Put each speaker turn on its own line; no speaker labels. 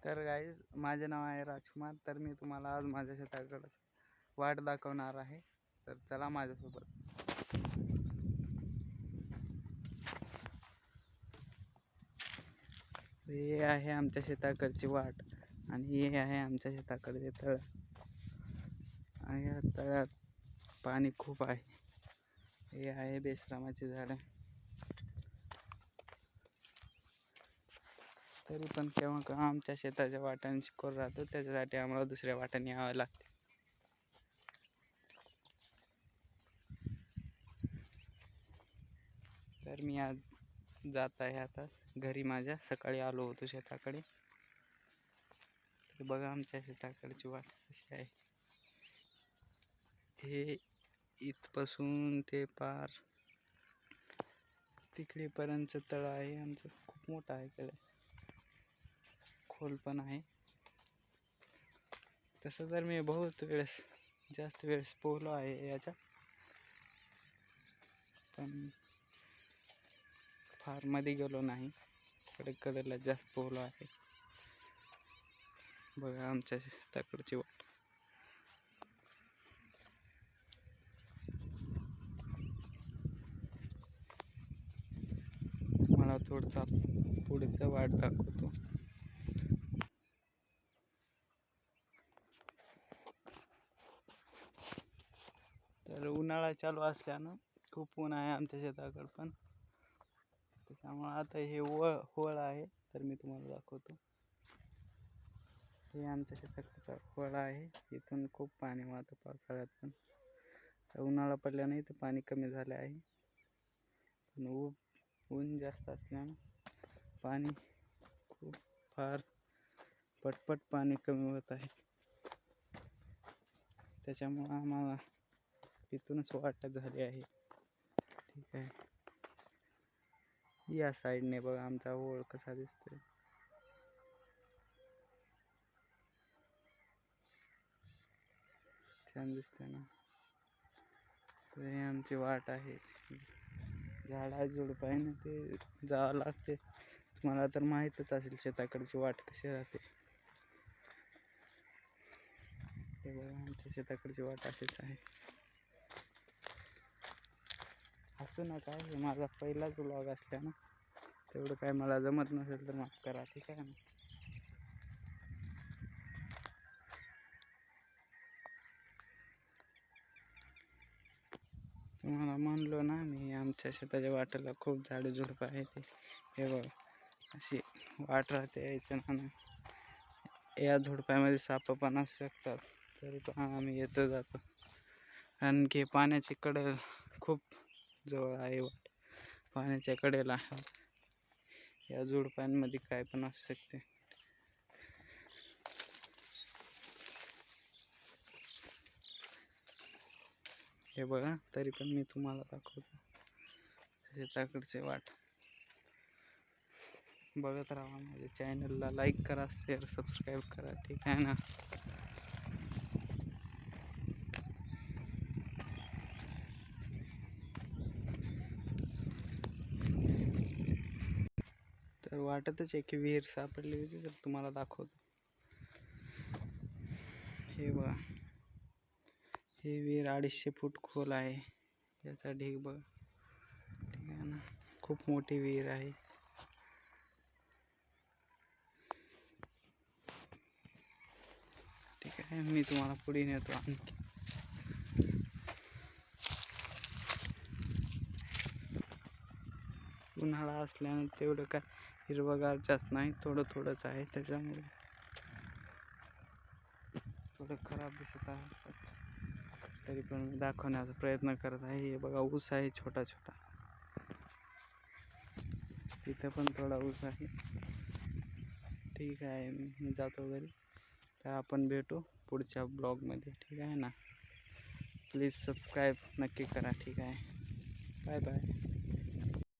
तर गाईज माझे नाव आहे राजकुमार. तर मी तुम्हाला आज माझ्या शेताकडे वाट दाखवणार आहे. तर चला माझ्यासोबत. हे आहे आमच्या शेताकडची वाट आणि हे आहे आमच्या शेताकडचे तळ. आणि या तळ्यात पाणी खूप आहे. हे आहे बेशरामाची झाडं. तरी पण केव्हा केव्हा आमच्या शेताच्या वाटाने शिकोर राहतो, त्याच्यासाठी आम्हाला दुसऱ्या वाटाने यावं लागते. तर मी आज जात आहे आता घरी माझ्या. सकाळी आलो होतो शेताकडे. तर बघा आमच्या शेताकडची वाट कशी आहे. हे इथपासून ते पार तिकडेपर्यंत तळ आहे आमचं. खूप मोठं आहे, तळ खोल पण आहे. तसं तर मी जास्त वेळेस पोहलो आहे याच्यात, पण फार मध्ये गेलो नाही. कडेला जास्त पोहलो आहे. बघा आमच्या शेताकडची वाट. मला थोडसा पुढचा वाट दाखवतो. तर उन्हाळा चालू असल्यानं खूप ऊन आहे आमच्या शेताकडं पण. त्याच्यामुळं आता हे होळ आहे, तर मी तुम्हाला दाखवतो. हे आमच्या शेताकडचा होळ आहे. इथून खूप पाणी वाहतं पावसाळ्यात पण. उन्हाळा पडल्याने इथं पाणी कमी झाले आहे, पण ऊन जास्त असल्यानं पाणी फार पटपट पाणी कमी होत आहे. त्याच्यामुळं आम्हाला इथूनच वाट झाली आहे. ठीक आहे. या साईडने बघा आमचा होळ कसा दिसतोय. छान दिसतंय ना. तर हे आमची वाट आहे. झाडा झुडपायनं ते जावं लागते. तुम्हाला तर माहीतच असेल शेताकडची वाट कशी राहते. हे बघा आमच्या शेताकडची वाट अशीच आहे. हसू नका, हे माझा पहिलाच व्लॉग असल्यानं तेवढं काय मला जमत नसेल तर माफ करा, ठीक आहे ना. तुम्हाला म्हणलो ना मी, आमच्या शेताच्या वाटेला खूप झाडं झुडपं आहेत. हे बघ अशी वाट राहते यायचं ना. या झुडपामध्ये साप पण असू शकतात, तरी पण आम्ही येतो जातो. आणखी पाण्याची कडे खूप जवळ आहे वाट. पाण्याच्या कडेला या झुडपांमध्ये काय पण असू शकते. हे बघा, तरी पण मी तुम्हाला दाखवतो शेताकडचे वाट. बघत राहा. माझ्या चॅनलला लाईक करा, शेअर, सबस्क्राईब करा, ठीक आहे ना. तर वाटतच आहे की विहीर सापडली होती, तर तुम्हाला दाखवतो. हे बघा, हे विहीर 250 फूट खोल आहे. याचा ढीग बघा, ठीक आहे ना. खूप मोठी विहीर आहे. ठीक आहे, मी तुम्हाला पुढे नेतो आणखी. उन्हाळा असल्याने तेवढं काय हिरवगार जास्त नाही, थोडंच आहे. त्याच्यामुळे थोडं खराब दिसत आहे, तरी पण मी दाखवण्याचा प्रयत्न करत आहे. हे बघा, ऊस आहे छोटा छोटा. तिथं पण थोडा ऊस आहे. ठीक आहे, मी जातो घरी. तर आपण भेटू पुढच्या ब्लॉगमध्ये, ठीक आहे ना. प्लीज सबस्क्राईब नक्की करा, ठीक आहे. Bye bye.